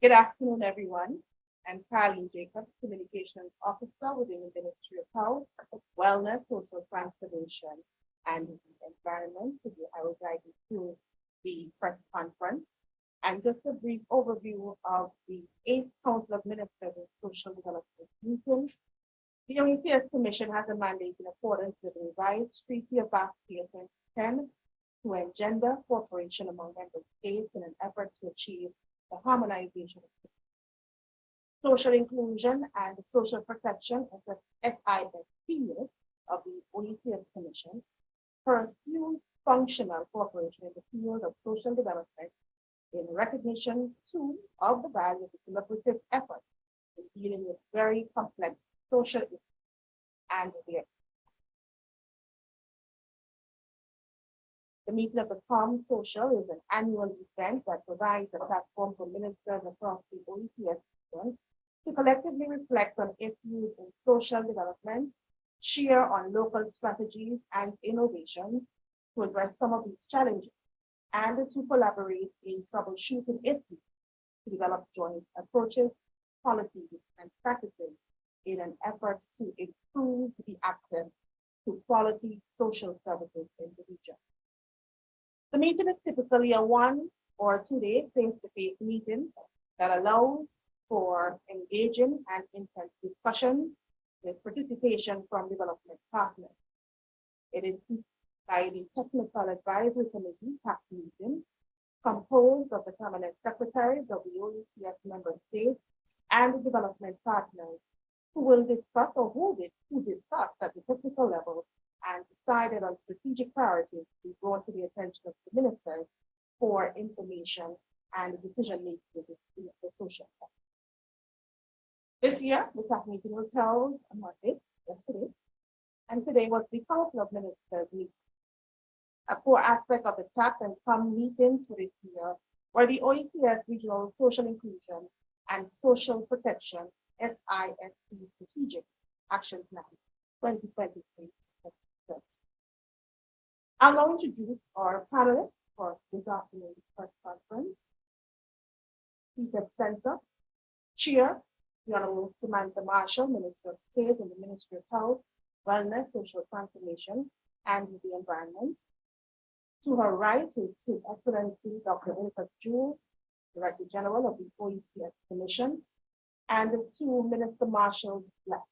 Good afternoon, everyone. I'm Carleen Jacobs, Communications Officer within the Ministry of Health, Wellness, Social Transformation, and the Environment. Today, I will guide you through the press conference and just a brief overview of the 8th Council of Ministers of Social Development meeting. The OECS Commission has a mandate in accordance with the revised Treaty of Bastia 2010 to engender cooperation among member states in an effort to achieve the harmonization of social inclusion and social protection of the SIS field of the OECS Commission pursues functional cooperation in the field of social development in recognition too of the value of the collaborative effort in dealing with very complex social issues and their. The meeting of the COM Social is an annual event that provides a platform for ministers across the OECS region to collectively reflect on issues in social development, share on local strategies and innovations to address some of these challenges, and to collaborate in troubleshooting issues to develop joint approaches, policies, and practices in an effort to improve the access to quality social services in the region. The meeting is typically a 1 or 2 day face-to-face meeting that allows for engaging and intense discussion with participation from development partners. It is by the Technical Advisory Committee TAC meeting, composed of the permanent secretaries of the OECS member states and the development partners who will discuss who discuss at the technical level and decided on strategic priorities to be brought to the attention of the ministers for information and decision making in the social sector. This year, the TAC meeting was held on Monday, yesterday, and today was the Council of Ministers meeting. A core aspect of the TAC and COM meetings for this year were the OECS Regional Social Inclusion and Social Protection SISP Strategic Action Plan 2023. I'll now introduce our panelists for this afternoon's press conference. Peter Sensor, Chair, the Honorable Samantha Marshall, Minister of State in the Ministry of Health, Wellness, Social Transformation, and the Environment. To her right is His Excellency Dr. Ilfas Jules, Director General of the OECS Commission, and to Minister Marshall's left,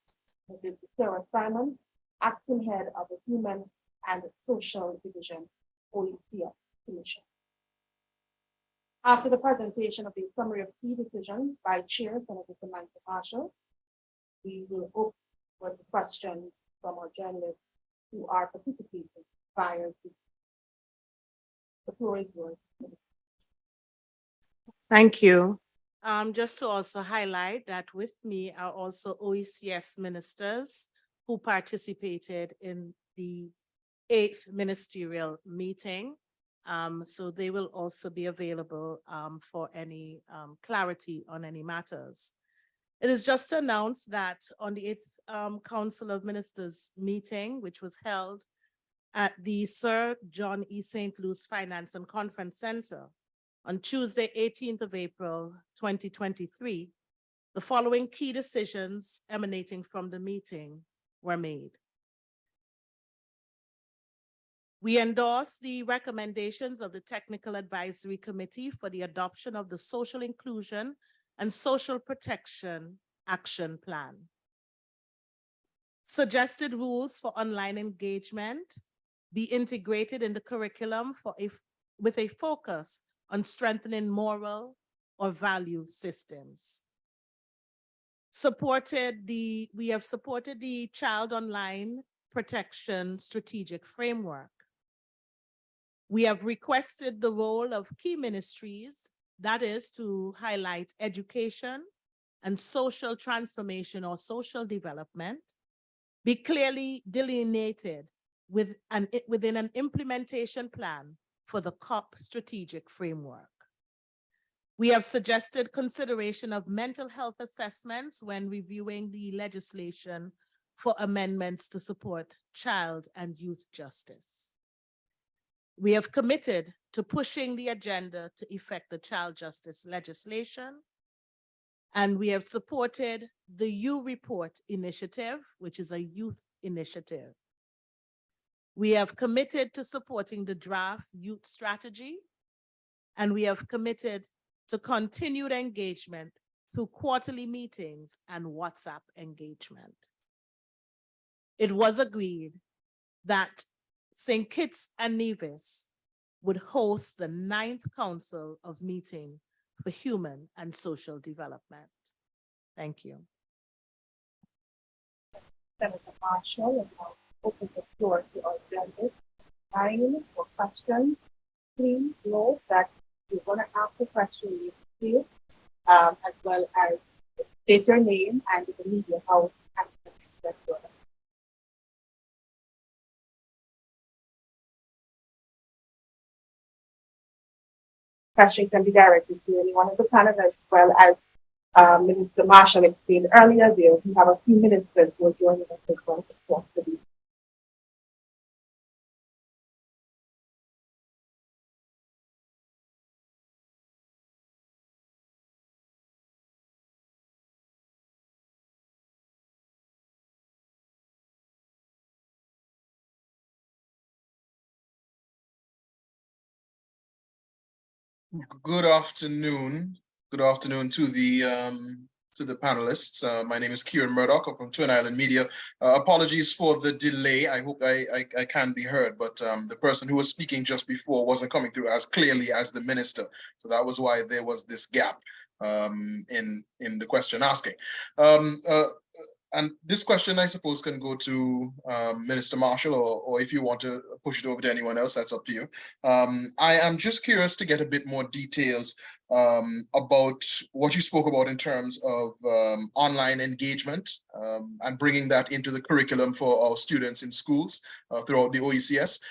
Mrs. Sarah Simon, Acting Head of the Human and Social Division, OECS Commission. After the presentation of the summary of key decisions by Chair Senator Samantha Marshall, we will open for the questions from our journalists who are participating prior to the floor is yours. Thank you. Just to also highlight that with me are also OECS ministers who participated in the 8th ministerial meeting. So they will also be available for any clarity on any matters. It is just to announce that on the 8th Council of Ministers meeting, which was held at the Sir John E. St. Louis Finance and Conference Center on Tuesday, 18th of April, 2023, the following key decisions emanating from the meeting were made. We endorse the recommendations of the Technical Advisory Committee for the adoption of the Social Inclusion and Social Protection Action Plan. Suggested rules for online engagement be integrated in the curriculum with a focus on strengthening moral or value systems. We have supported the Child Online Protection Strategic Framework. We have requested the role of key ministries, that is to highlight education and social transformation or social development, be clearly delineated within an implementation plan for the COP strategic framework. We have suggested consideration of mental health assessments when reviewing the legislation for amendments to support child and youth justice. We have committed to pushing the agenda to effect the child justice legislation And we have supported the U Report initiative, which is a youth initiative. We have committed to supporting the draft youth strategy, and we have committed to continued engagement through quarterly meetings and WhatsApp engagement. It was agreed that St. Kitts and Nevis would host the 9th Council of Meeting for Human and Social Development. Thank you. Senator Marshall, and I'll open the floor to our delegate. Time for questions. Please note that you're going to ask a question, you please, as well as state your name and the media house and the question can be directed to any one of the panelists, as well as Minister Marshall explained earlier. There, we have a few ministers who are joining us as well to talk to these. Good afternoon. Good afternoon to the panelists. My name is Kieran Murdoch. I'm from Twin Island Media. Apologies for the delay. I hope I can be heard, but the person who was speaking just before wasn't coming through as clearly as the minister. So that was why there was this gap in the question asking. And this question, I suppose, can go to Minister Marshall, or if you want to push it over to anyone else, that's up to you. I am just curious to get a bit more details about what you spoke about in terms of online engagement and bringing that into the curriculum for our students in schools throughout the OECS.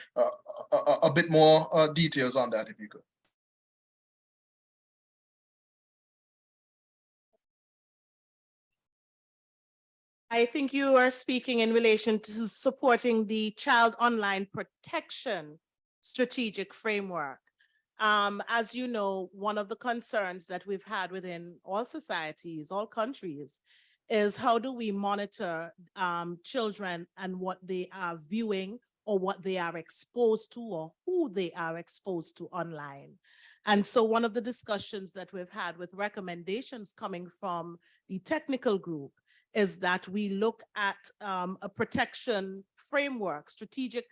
A bit more details on that, if you could. I think you are speaking in relation to supporting the Child Online Protection Strategic Framework. As you know, one of the concerns that we've had within all societies, all countries, is how do we monitor children and what they are viewing or what they are exposed to or who they are exposed to online. And so one of the discussions that we've had with recommendations coming from the technical group is that we look at a protection framework, strategic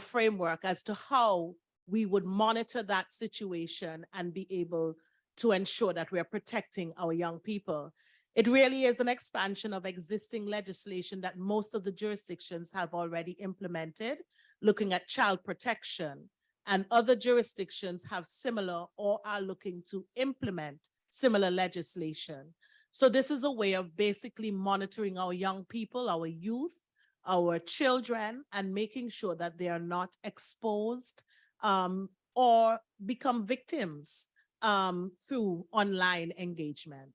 framework as to how we would monitor that situation and be able to ensure that we're protecting our young people. It really is an expansion of existing legislation that most of the jurisdictions have already implemented, looking at child protection, and other jurisdictions have similar or are looking to implement similar legislation. So this is a way of basically monitoring our young people, our youth, our children, and making sure that they are not exposed or become victims through online engagement.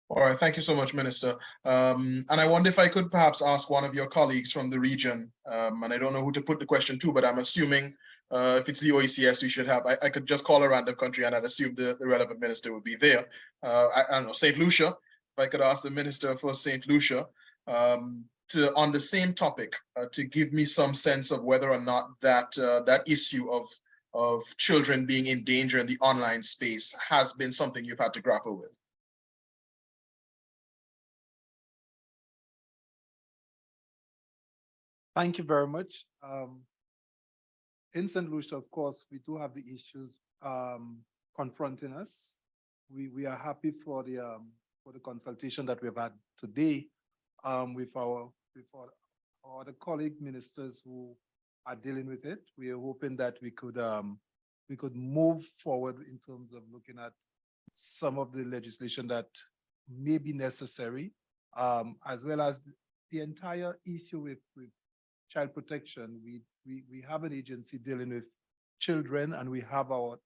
All right, thank you so much, Minister. And I wonder if I could perhaps ask one of your colleagues from the region, and I don't know who to put the question to, but I'm assuming if it's the OECS, we should have, I could just call a random country and I'd assume the relevant minister would be there. I don't know, St. Lucia, if I could ask the minister for St. Lucia on the same topic, to give me some sense of whether or not that issue of children being in danger in the online space has been something you've had to grapple with. Thank you very much. In St. Lucia, of course, we do have the issues confronting us. We are happy for the consultation that we've had today with our other colleague ministers who are dealing with it. We are hoping that we could move forward in terms of looking at some of the legislation that may be necessary, as well as the entire issue with child protection. We have an agency dealing with children, and we have our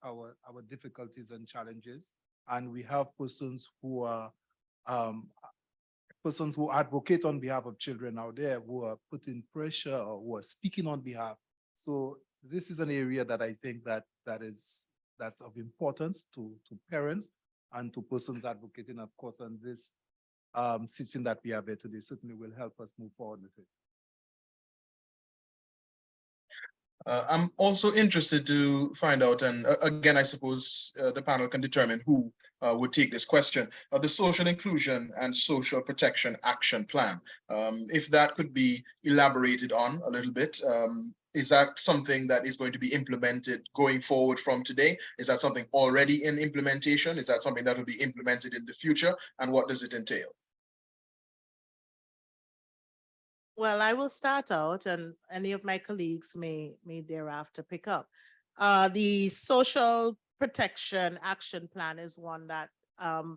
difficulties and challenges, and we have persons who are persons who advocate on behalf of children out there, who are putting pressure or who are speaking on behalf. So this is an area that I think that is that's of importance to parents and to persons advocating, of course, on this sitting that we have here today certainly will help us move forward with it. I'm also interested to find out, and again, I suppose the panel can determine who would take this question, the Social Inclusion and Social Protection Action Plan. If that could be elaborated on a little bit, is that something that is going to be implemented going forward from today? Is that something already in implementation? Is that something that will be implemented in the future? And what does it entail? Well, I will start out and any of my colleagues may thereafter pick up. The Social Protection Action Plan is one that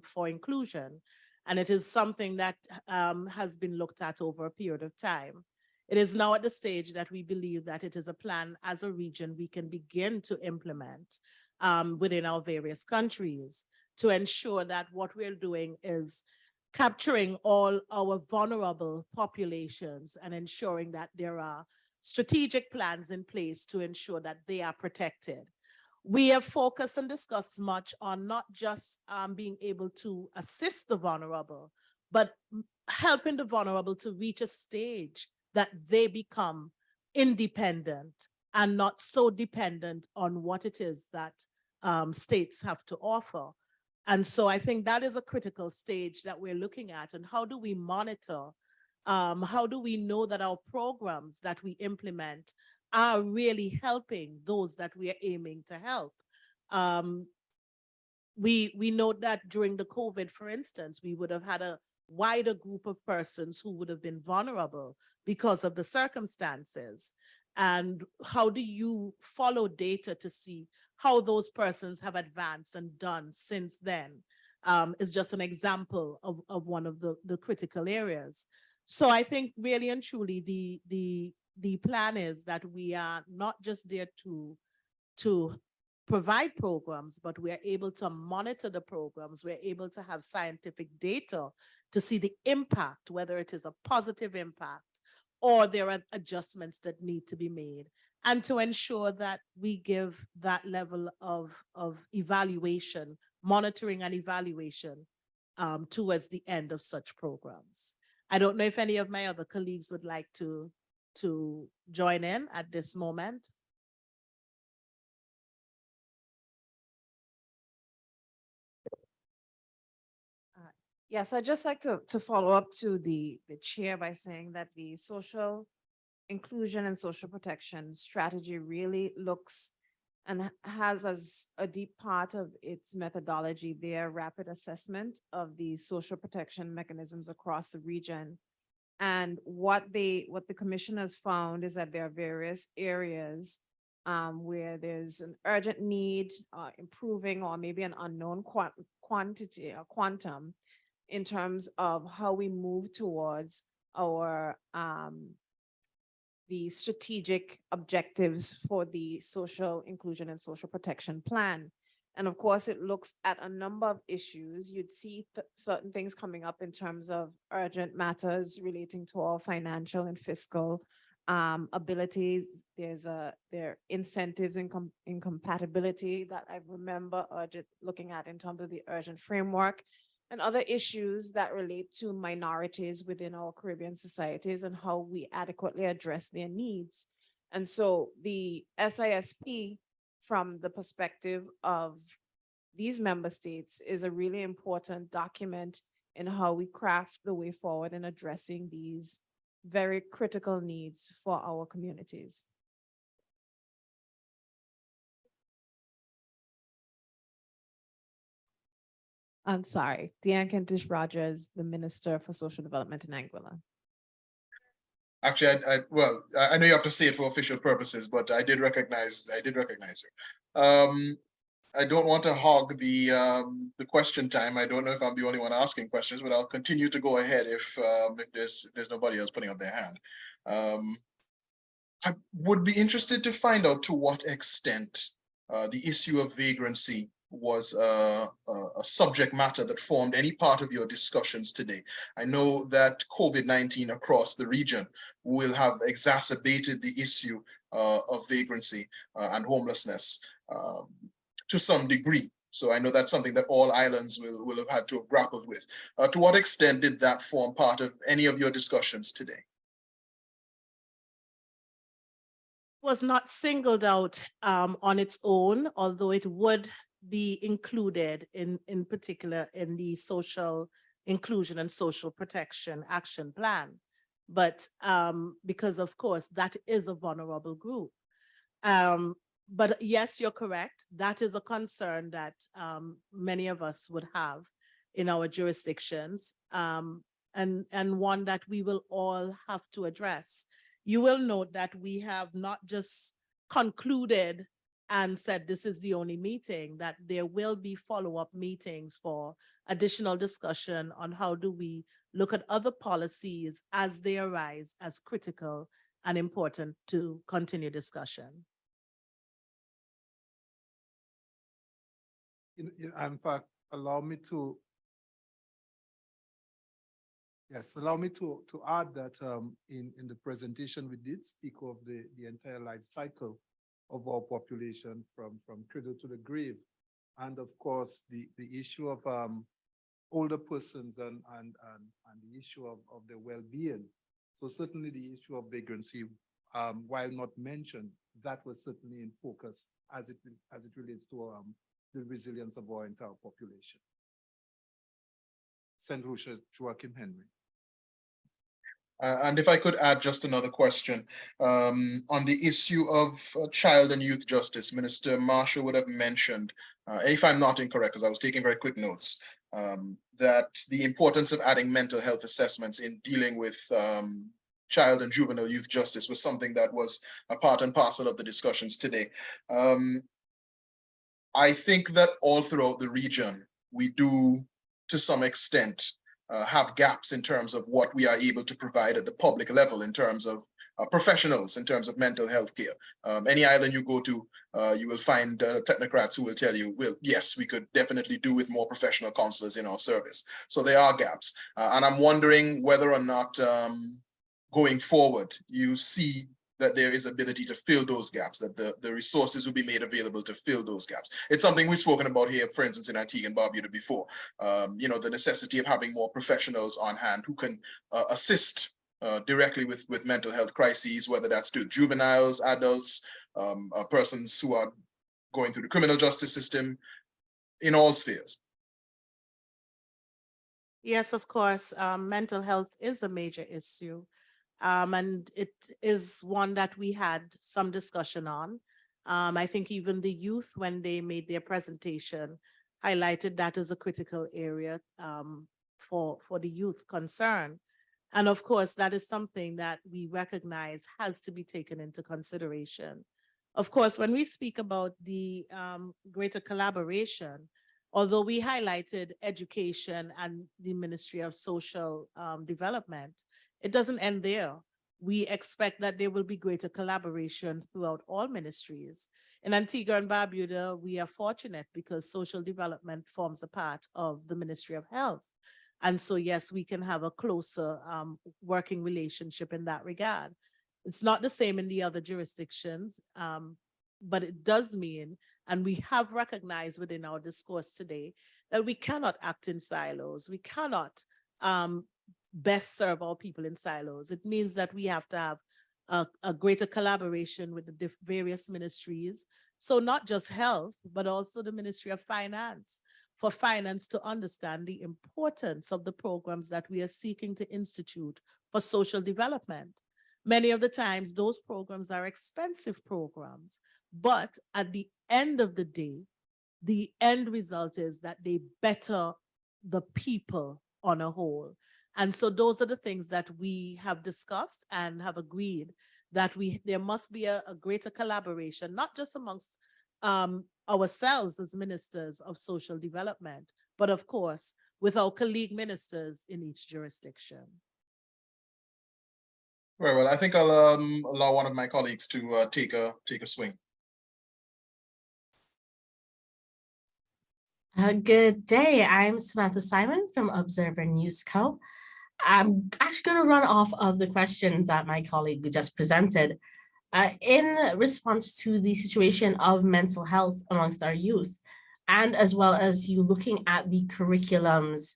for inclusion, and it is something that has been looked at over a period of time. It is now at the stage that we believe that it is a plan as a region we can begin to implement within our various countries to ensure that what we're doing is capturing all our vulnerable populations and ensuring that there are strategic plans in place to ensure that they are protected. We have focused and discussed much on not just being able to assist the vulnerable, but helping the vulnerable to reach a stage that they become independent and not so dependent on what it is that states have to offer. And so I think that is a critical stage that we're looking at. And how do we monitor? How do we know that our programs that we implement are really helping those that we are aiming to help? We know that during the COVID, for instance, we would have had a wider group of persons who would have been vulnerable because of the circumstances. And how do you follow data to see how those persons have advanced and done since then? Is just an example of one of the critical areas. So I think really and truly the plan is that we are not just there to provide programs, but we are able to monitor the programs. We're able to have scientific data to see the impact, whether it is a positive impact or there are adjustments that need to be made, and to ensure that we give that level of evaluation, monitoring and evaluation towards the end of such programs. I don't know if any of my other colleagues would like to join in at this moment. Yes, I'd just like to follow up to the chair by saying that the social inclusion and social protection strategy really looks and has as a deep part of its methodology their rapid assessment of the social protection mechanisms across the region. And what the commission has found is that there are various areas where there's an urgent need, improving, or maybe an unknown quantity or quantum in terms of how we move towards our the strategic objectives for the social inclusion and social protection plan. And of course, it looks at a number of issues. You'd see certain things coming up in terms of urgent matters relating to our financial and fiscal abilities. There are incentives and incompatibility that I remember looking at in terms of the urgent framework, and other issues that relate to minorities within our Caribbean societies and how we adequately address their needs. And so the SISP, from the perspective of these member states, is a really important document in how we craft the way forward in addressing these very critical needs for our communities. I'm sorry, Deanne Kentish Rogers, the Minister for Social Development in Anguilla. Actually, I know you have to say it for official purposes, but I did recognize her. I don't want to hog the question time. I don't know if I'm the only one asking questions, but I'll continue to go ahead if there's nobody else putting up their hand. I would be interested to find out to what extent the issue of vagrancy was a subject matter that formed any part of your discussions today. I know that COVID-19 across the region will have exacerbated the issue of vagrancy and homelessness. to some degree. So I know that's something that all islands will have had to have grappled with. To what extent did that form part of any of your discussions today? Was not singled out on its own, although it would be included in particular in the social inclusion and social protection action plan. But because of course that is a vulnerable group. But yes, you're correct. That is a concern that many of us would have in our jurisdictions, and one that we will all have to address. You will note that we have not just concluded and said this is the only meeting, that there will be follow-up meetings for additional discussion on how do we look at other policies as they arise as critical and important to continue discussion. In fact, allow me to add that in the presentation, we did speak of the entire life cycle of our population from cradle to the grave. And of course, the issue of older persons and the issue of their well-being. So certainly the issue of vagrancy, while not mentioned, that was certainly in focus as it relates to the resilience of our entire population. St. Lucia, Joachim Henry. And if I could add just another question on the issue of child and youth justice, Minister Marshall would have mentioned, if I'm not incorrect, because I was taking very quick notes, that the importance of adding mental health assessments in dealing with child and juvenile youth justice was something that was a part and parcel of the discussions today. I think that all throughout the region, we do, to some extent, have gaps in terms of what we are able to provide at the public level in terms of professionals, in terms of mental health care. Any island you go to, you will find technocrats who will tell you, well, yes, we could definitely do with more professional counselors in our service. So there are gaps. And I'm wondering whether or not going forward, you see that there is ability to fill those gaps, that the resources will be made available to fill those gaps. It's something we've spoken about here, for instance, in Antigua and Barbuda before. You know, the necessity of having more professionals on hand who can assist directly with mental health crises, whether that's to juveniles, adults, persons who are going through the criminal justice system, in all spheres. Yes, of course, mental health is a major issue. And it is one that we had some discussion on. I think even the youth, when they made their presentation, highlighted that as a critical area for the youth concern. And of course, that is something that we recognize has to be taken into consideration. Of course, when we speak about the greater collaboration, although we highlighted education and the Ministry of Social Development, it doesn't end there. We expect that there will be greater collaboration throughout all ministries. In Antigua and Barbuda, we are fortunate because social development forms a part of the Ministry of Health. And so, yes, we can have a closer working relationship in that regard. It's not the same in the other jurisdictions, but it does mean, and we have recognized within our discourse today, that we cannot act in silos. We cannot best serve our people in silos. It means that we have to have a greater collaboration with the various ministries. So not just health, but also the Ministry of Finance, for finance to understand the importance of the programs that we are seeking to institute for social development. Many of the times those programs are expensive programs, but at the end of the day, the end result is that they better the people on a whole. And so those are the things that we have discussed and have agreed that there must be a greater collaboration, not just amongst ourselves as ministers of social development, but of course, with our colleague ministers in each jurisdiction. Very well, I think I'll allow one of my colleagues to take a swing. Good day. I'm Samantha Simon from Observer News Co. I'm actually going to run off of the question that my colleague just presented. In response to the situation of mental health amongst our youth, and as well as you looking at the curriculums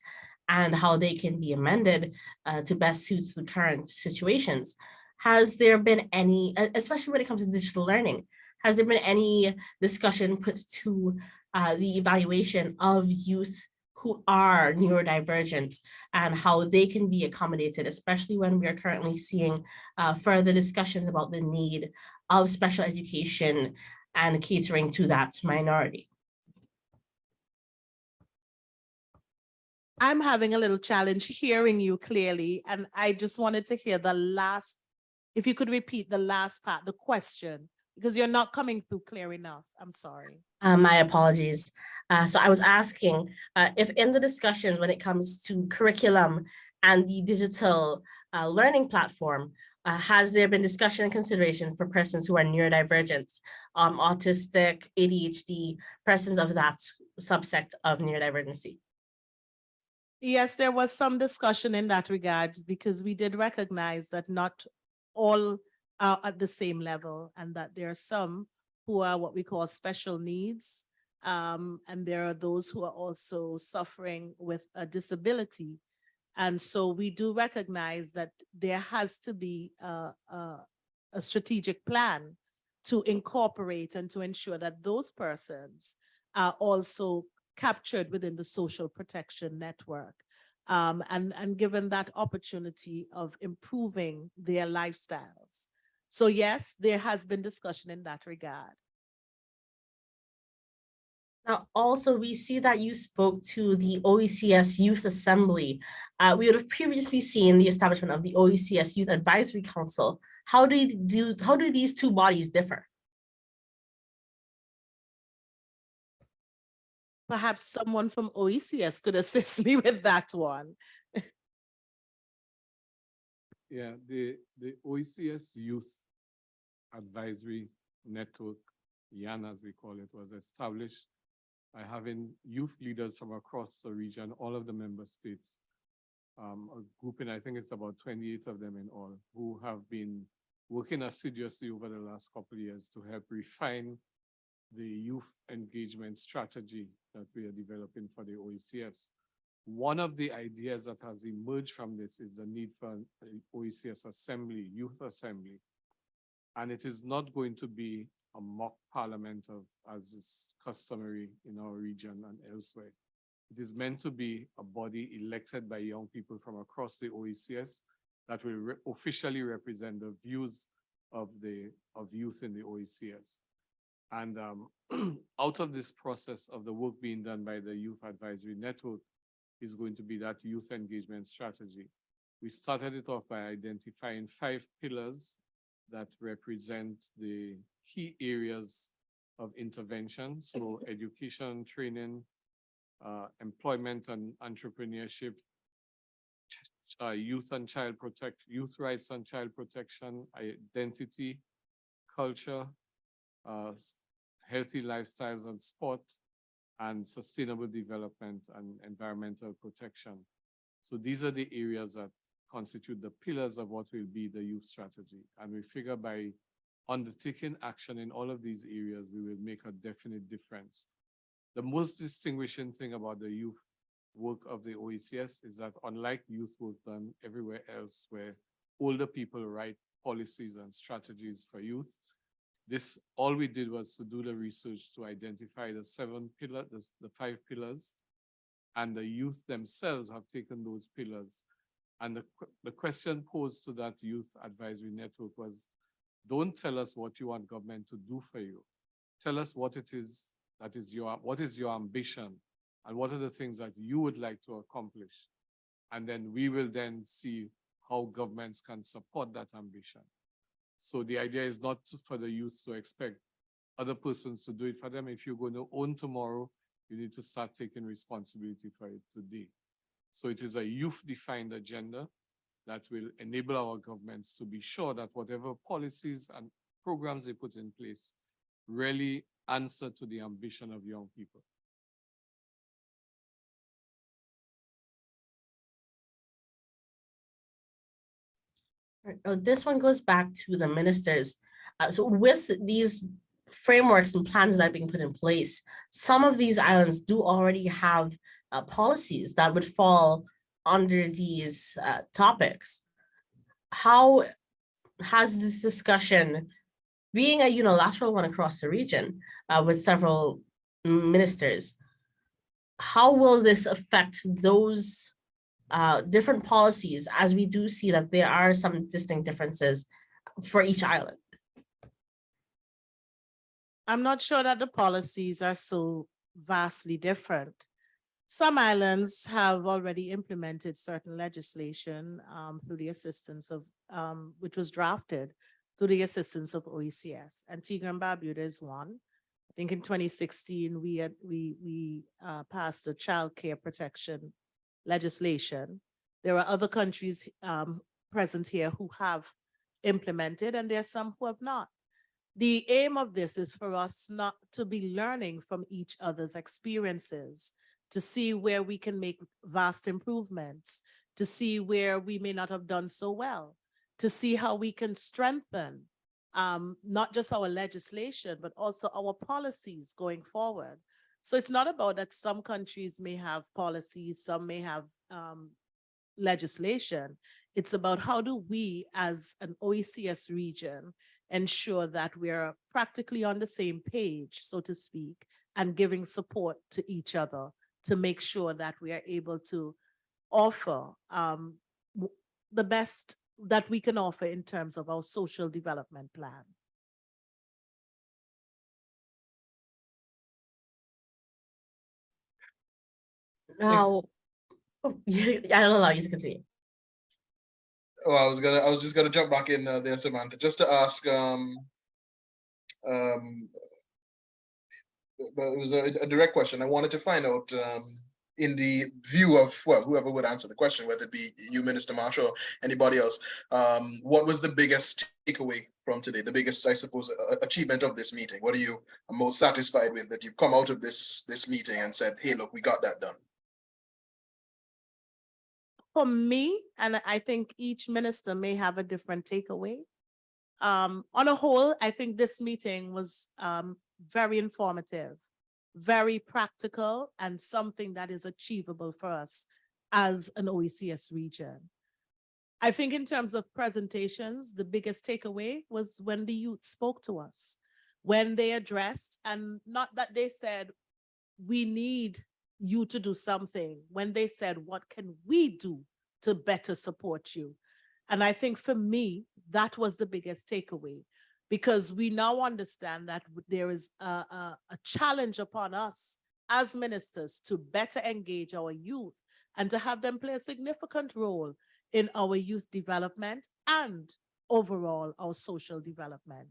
and how they can be amended to best suit the current situations. Has there been any, especially when it comes to digital learning, has there been any discussion put to the evaluation of youth who are neurodivergent and how they can be accommodated, especially when we are currently seeing further discussions about the need of special education and catering to that minority? I'm having a little challenge hearing you clearly, and I just wanted to hear the last, if you could repeat the last part, the question, because you're not coming through clear enough. I'm sorry. My apologies. So I was asking if in the discussions when it comes to curriculum and the digital learning platform, has there been discussion and consideration for persons who are neurodivergent, autistic, ADHD, persons of that subsect of neurodivergency? Yes, there was some discussion in that regard because we did recognize that not all are at the same level and that there are some who are what we call special needs. And there are those who are also suffering with a disability. And so we do recognize that there has to be a strategic plan to incorporate and to ensure that those persons are also captured within the social protection network, and given that opportunity of improving their lifestyles. So yes, there has been discussion in that regard. Now, also, we see that you spoke to the OECS Youth Assembly. We would have previously seen the establishment of the OECS Youth Advisory Council. How do these two bodies differ? Perhaps someone from OECS could assist me with that one. Yeah, the OECS Youth Advisory Network, YAN as we call it, was established by having youth leaders from across the region, all of the member states, a grouping, I think it's about 28 of them in all, who have been working assiduously over the last couple of years to help refine the youth engagement strategy that we are developing for the OECS. One of the ideas that has emerged from this is the need for an OECS assembly, youth assembly. And it is not going to be a mock parliament of, as is customary in our region and elsewhere. It is meant to be a body elected by young people from across the OECS that will officially represent the views of youth in the OECS. And out of this process of the work being done by the Youth Advisory Network is going to be that youth engagement strategy. We started it off by identifying 5 pillars that represent the key areas of intervention. So education, training, employment and entrepreneurship, youth rights and child protection, identity, culture, healthy lifestyles and sport, and sustainable development and environmental protection. So these are the areas that constitute the pillars of what will be the youth strategy. And we figure by undertaking action in all of these areas, we will make a definite difference. The most distinguishing thing about the youth work of the OECS is that unlike youth work done everywhere else where older people write policies and strategies for youth, all we did was to do the research to identify the 5 pillars, and the youth themselves have taken those pillars. And the question posed to that youth advisory network was, don't tell us what you want government to do for you. Tell us what it is what is your ambition and what are the things that you would like to accomplish. And then we will then see how governments can support that ambition. So the idea is not for the youth to expect other persons to do it for them. If you're going to own tomorrow, you need to start taking responsibility for it today. So it is a youth-defined agenda that will enable our governments to be sure that whatever policies and programs they put in place really answer to the ambition of young people. This one goes back to the ministers. So with these frameworks and plans that are being put in place, some of these islands do already have policies that would fall under these topics. How has this discussion, being a unilateral one across the region with several ministers, how will this affect those different policies, as we do see that there are some distinct differences for each island? I'm not sure that the policies are so vastly different. Some islands have already implemented certain legislation through the assistance of, which was drafted through the assistance of OECS. Antigua and Barbuda is one. I think in 2016, we passed the child care protection legislation. There are other countries present here who have implemented, and there are some who have not. The aim of this is for us not to be learning from each other's experiences, to see where we can make vast improvements, to see where we may not have done so well, to see how we can strengthen not just our legislation, but also our policies going forward. So it's not about that some countries may have policies, some may have legislation. It's about how do we as an OECS region ensure that we're practically on the same page, so to speak, and giving support to each other to make sure that we are able to offer the best that we can offer in terms of our social development plan. Now, I don't know, you can see. Oh, I was just gonna jump back in there, Samantha, just to ask. But it was a direct question. I wanted to find out, in the view of, well, whoever would answer the question, whether it be you, Minister Marshall, or anybody else, what was the biggest takeaway from today? The biggest, I suppose, achievement of this meeting? What are you most satisfied with that you've come out of this meeting and said, hey, look, we got that done? For me, and I think each minister may have a different takeaway. On a whole, I think this meeting was very informative, very practical, and something that is achievable for us as an OECS region. I think in terms of presentations, the biggest takeaway was when the youth spoke to us, when they addressed, and not that they said, we need you to do something, when they said, what can we do to better support you? And I think for me, that was the biggest takeaway, because we now understand that there is a challenge upon us as ministers to better engage our youth and to have them play a significant role in our youth development and overall our social development.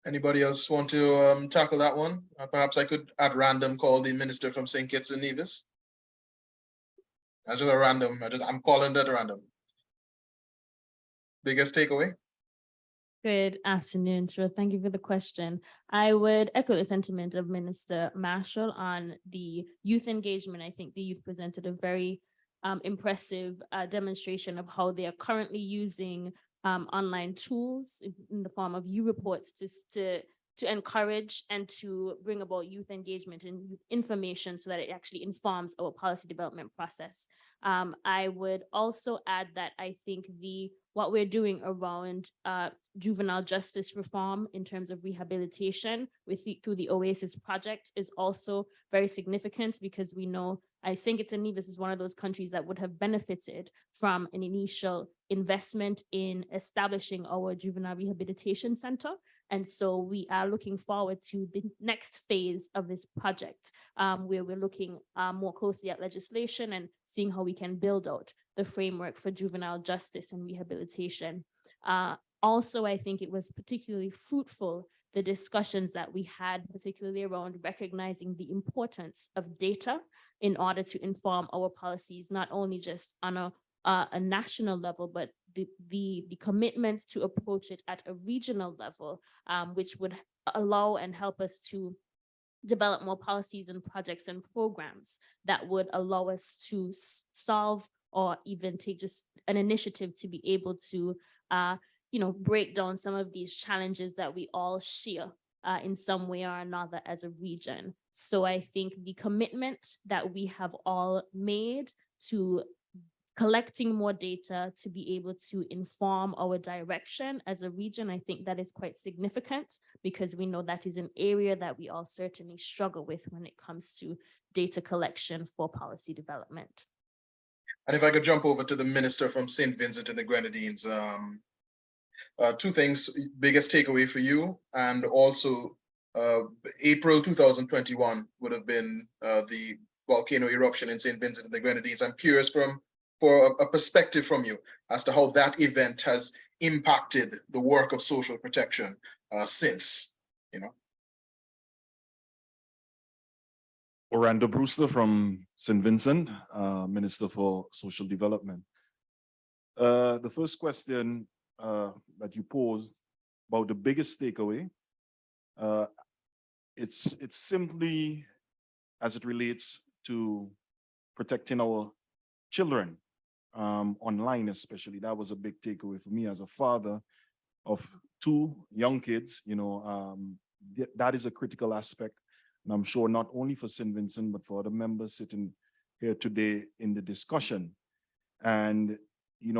Anybody else want to tackle that one? Perhaps I could at random call the minister from St. Kitts and Nevis. That's just a random, I'm calling that random. Biggest takeaway? Good afternoon, Sure. Thank you for the question. I would echo the sentiment of Minister Marshall on the youth engagement. I think the youth presented a very impressive demonstration of how they are currently using online tools in the form of U-reports to encourage and to bring about youth engagement and youth information so that it actually informs our policy development process. I would also add that I think what we're doing around juvenile justice reform in terms of rehabilitation through the OECS project is also very significant, because we know St. Kitts and Nevis is one of those countries that would have benefited from an initial investment in establishing our juvenile rehabilitation center. And so we are looking forward to the next phase of this project, where we're looking more closely at legislation and seeing how we can build out the framework for juvenile justice and rehabilitation. Also, I think it was particularly fruitful, the discussions that we had, particularly around recognizing the importance of data in order to inform our policies, not only just on a national level, but the commitment to approach it at a regional level, which would allow and help us to develop more policies and projects and programs that would allow us to solve or even take just an initiative to be able to break down some of these challenges that we all share in some way or another as a region. So I think the commitment that we have all made to collecting more data to be able to inform our direction as a region, I think that is quite significant, because we know that is an area that we all certainly struggle with when it comes to data collection for policy development. And if I could jump over to the minister from St. Vincent and the Grenadines, two things, biggest takeaway for you, and also April 2021 would have been the volcano eruption in St. Vincent and the Grenadines. I'm curious for a perspective from you as to how that event has impacted the work of social protection since, Orlando Brewster from St. Vincent, Minister for Social Development. The first question that you posed about the biggest takeaway, it's simply as it relates to protecting our children online, especially. That was a big takeaway for me as a father of two young kids. That is a critical aspect. And I'm sure not only for St. Vincent, but for the members sitting here today in the discussion. And,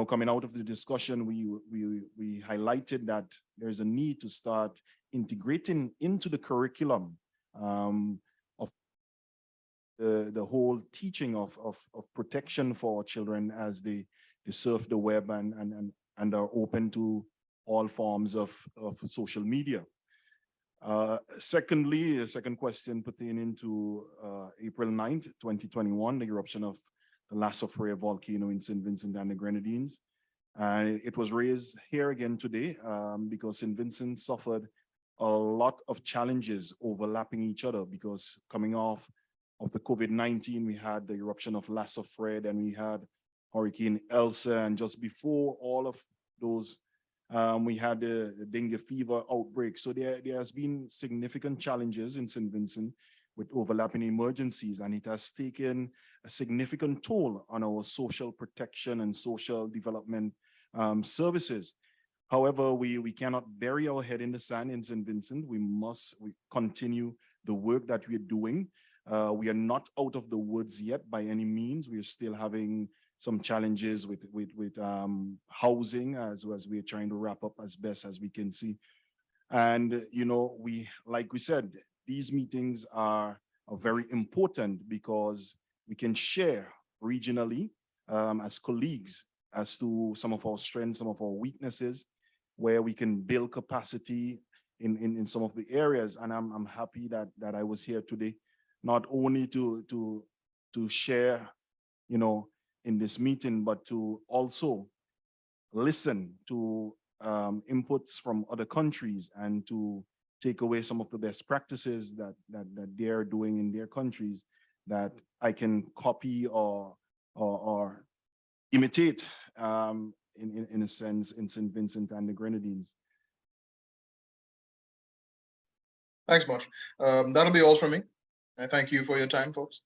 coming out of the discussion, we highlighted that there's a need to start integrating into the curriculum of the whole teaching of protection for our children as they surf the web and are open to all forms of social media. Secondly, the second question pertaining to April 9th, 2021, the eruption of the La Sofrea volcano in St. Vincent and the Grenadines. And it was raised here again today because St. Vincent suffered a lot of challenges overlapping each other, because coming off of the COVID-19, we had the eruption of La Sofrea, and we had Hurricane Elsa, and just before all of those, we had the dengue fever outbreak. So there has been significant challenges in St. Vincent with overlapping emergencies, and it has taken a significant toll on our social protection and social development services. However, we cannot bury our head in the sand in St. Vincent. We continue the work that we're doing. We are not out of the woods yet by any means. We are still having some challenges with housing as we are trying to wrap up as best as we can see. And, like we said, these meetings are very important because we can share regionally as colleagues as to some of our strengths, some of our weaknesses, where we can build capacity in some of the areas. And I'm happy that I was here today, not only to share, in this meeting, but to also listen to inputs from other countries and to take away some of the best practices that they're doing in their countries that I can copy or imitate in a sense in St. Vincent and the Grenadines. Thanks much. That'll be all from me. I thank you for your time, folks.